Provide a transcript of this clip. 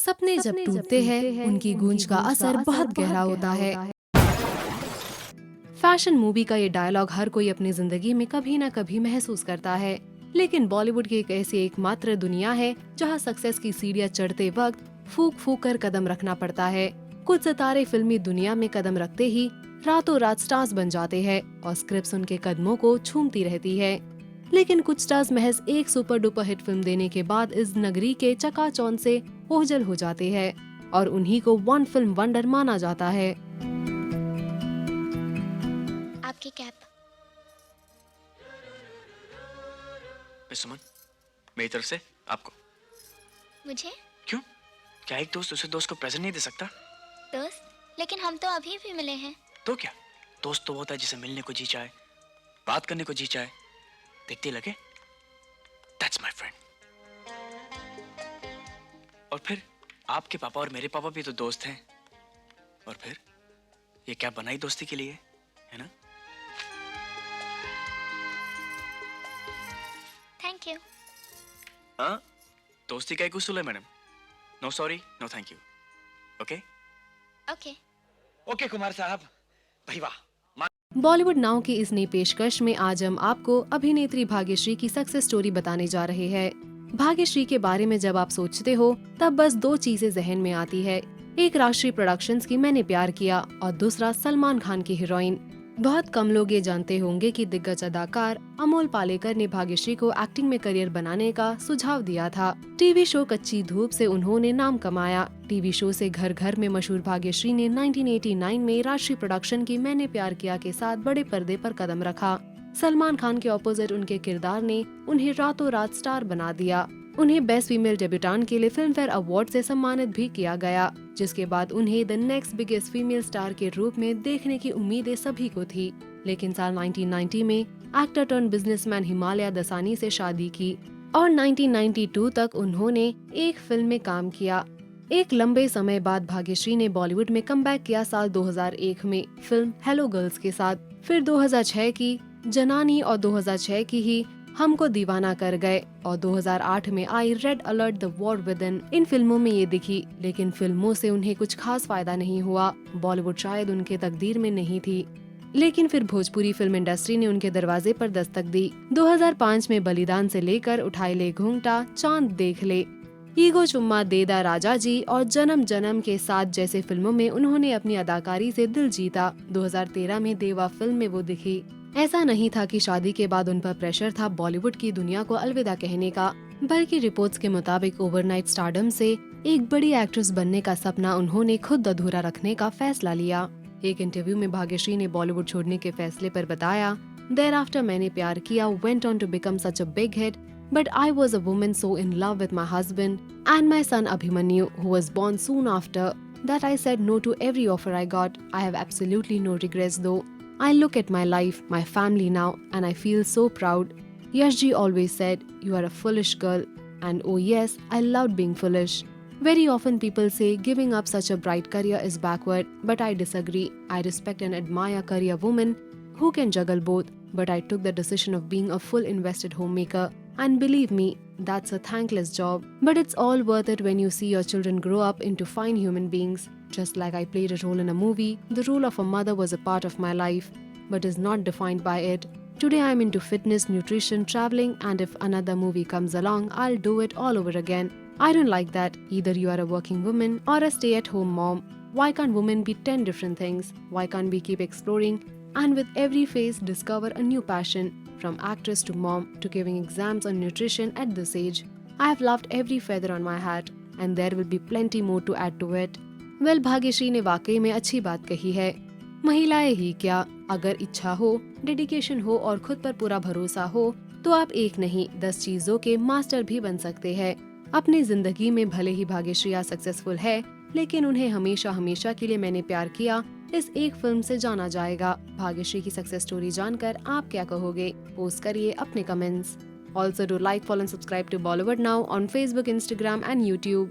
सपने जब टूटते हैं उनकी गूंज का असर बहुत गहरा होता है। फैशन मूवी का ये डायलॉग हर कोई अपनी जिंदगी में कभी न कभी महसूस करता है, लेकिन बॉलीवुड की एक ऐसी एकमात्र दुनिया है जहां सक्सेस की सीढ़ियां चढ़ते वक्त फूक फूक कर कदम रखना पड़ता है। कुछ सितारे फिल्मी दुनिया में कदम रखते ही रातों रात स्टार्स बन जाते हैं और स्क्रिप्ट्स उनके कदमों को छूमती रहती है। लेकिन कुछ स्टार्स महज एक सुपर डुपर हिट फिल्म देने के बाद इस नगरी के चकाचौंध से ओझल हो जाते हैं और उन्हीं को वन फिल्म वंडर माना जाता है। आपकी कैप। सुमन, मेरी तरफ से आपको। मुझे? क्यों? क्या एक दोस्त दूसरे दोस्त को प्रेजेंट नहीं दे सकता? दोस्त? लेकिन हम तो अभी भी मिले हैं। तो क्या? दोस्त तो होता है जिसे मिलने को जी चाहे, बात करने को जी चाहे, देखते लगे दैट्स माय फ्रेंड। और फिर आपके पापा और मेरे पापा भी तो दोस्त हैं। और फिर ये क्या बनाई दोस्ती के लिए, है ना? Thank you. हाँ, दोस्ती का एक उसूल है madam, no sorry no thank you. Okay okay okay Kumar साहब, भाई वाह। बॉलीवुड नाउ की इस नई पेशकश में आज हम आपको अभिनेत्री भाग्यश्री की सक्सेस स्टोरी बताने जा रहे हैं। भाग्यश्री के बारे में जब आप सोचते हो तब बस दो चीजें जहन में आती है, एक राष्ट्रीय प्रोडक्शंस की मैंने प्यार किया और दूसरा सलमान खान की हीरोइन। बहुत कम लोग ये जानते होंगे कि दिग्गज अदाकार अमोल पालेकर ने भाग्यश्री को एक्टिंग में करियर बनाने का सुझाव दिया था। टीवी शो कच्ची धूप से उन्होंने नाम कमाया। टीवी शो से घर घर में मशहूर भाग्यश्री ने 1989 में राष्ट्रीय प्रोडक्शन की मैंने प्यार किया के साथ बड़े पर्दे पर कदम रखा। सलमान खान के ऑपोजिट उनके किरदार ने उन्हें रातों रात स्टार बना दिया। उन्हें बेस्ट फीमेल डेब्यूटेंट के लिए फिल्म फेयर अवार्ड से सम्मानित भी किया गया, जिसके बाद उन्हें the next biggest female star के रूप में देखने की उम्मीदें सभी को थी। लेकिन साल 1990 में actor turn businessman Himalaya Dasani से शादी की और 1992 तक उन्होंने एक फिल्म में काम किया। एक लंबे समय बाद भाग्यश्री ने बॉलीवुड में कमबैक किया साल 2001 में फिल्म हेलो गर्ल्स के साथ। फिर 2006 की जनानी और 2006 की ही हमको दीवाना कर गए और 2008 में आई Red Alert the War Within. इन फिल्मों में ये दिखी, लेकिन फिल्मों से उन्हें कुछ खास फायदा नहीं हुआ। बॉलीवुड शायद उनके तकदीर में नहीं थी। लेकिन फिर भोजपुरी फिल्म इंडस्ट्री ने उनके दरवाजे पर दस्तक दी। 2005 में बलिदान से लेकर उठाई ले घूंघटा, चांद देख ले, ईगो चुम्मा देदा राजा जी और जन्म जन्म के साथ जैसे फिल्मों में उन्होंने अपनी अदाकारी से दिल जीता। 2013 में देवा फिल्म में वो दिखी। ऐसा नहीं था कि शादी के बाद उन पर प्रेशर था बॉलीवुड की दुनिया को अलविदा कहने का, बल्कि रिपोर्ट्स के मुताबिक ओवरनाइट स्टारडम से एक बड़ी एक्ट्रेस बनने का सपना उन्होंने खुद अधूरा रखने का फैसला लिया। एक इंटरव्यू में भाग्यश्री ने बॉलीवुड छोड़ने के फैसले पर बताया, there after Maine Pyar Kiya went on to become such a big hit, but I was a woman so in love with my husband and my son Abhimanyu, who was born soon after, that I said no to every offer I got. I have absolutely no regrets though. I look at my life, my family now, and I feel so proud. Yashji always said, you are a foolish girl. And oh yes, I loved being foolish. Very often people say giving up such a bright career is backward, but I disagree. I respect and admire career women who can juggle both, but I took the decision of being a full invested homemaker. And believe me, that's a thankless job. But it's all worth it when you see your children grow up into fine human beings. Just like I played a role in a movie, the role of a mother was a part of my life, but is not defined by it. Today I'm into fitness, nutrition, traveling, and if another movie comes along, I'll do it all over again. I don't like that. Either you are a working woman or a stay-at-home mom. Why can't women be 10 different things? Why can't we keep exploring and with every phase discover a new passion? From actress to mom to giving exams on nutrition at this age, I have loved every feather on my hat, and there will be plenty more to add to it. Well, Bhagyashree ने वाकई में अच्छी बात कही है। महिलाएं ही क्या, अगर इच्छा हो, डेडिकेशन हो और खुद पर पूरा भरोसा हो तो आप एक नहीं 10 चीजों के मास्टर भी बन सकते हैं। अपनी जिंदगी में भले ही भाग्यश्री आज सक्सेसफुल है, लेकिन उन्हें हमेशा हमेशा के लिए मैंने प्यार किया इस एक फिल्म से जाना जाएगा। भाग्यश्री की सक्सेस स्टोरी जानकर आप क्या कहोगे? पोस्ट करिए अपने comments. Also do like, follow and subscribe to Bollywood now on Facebook, Instagram and YouTube.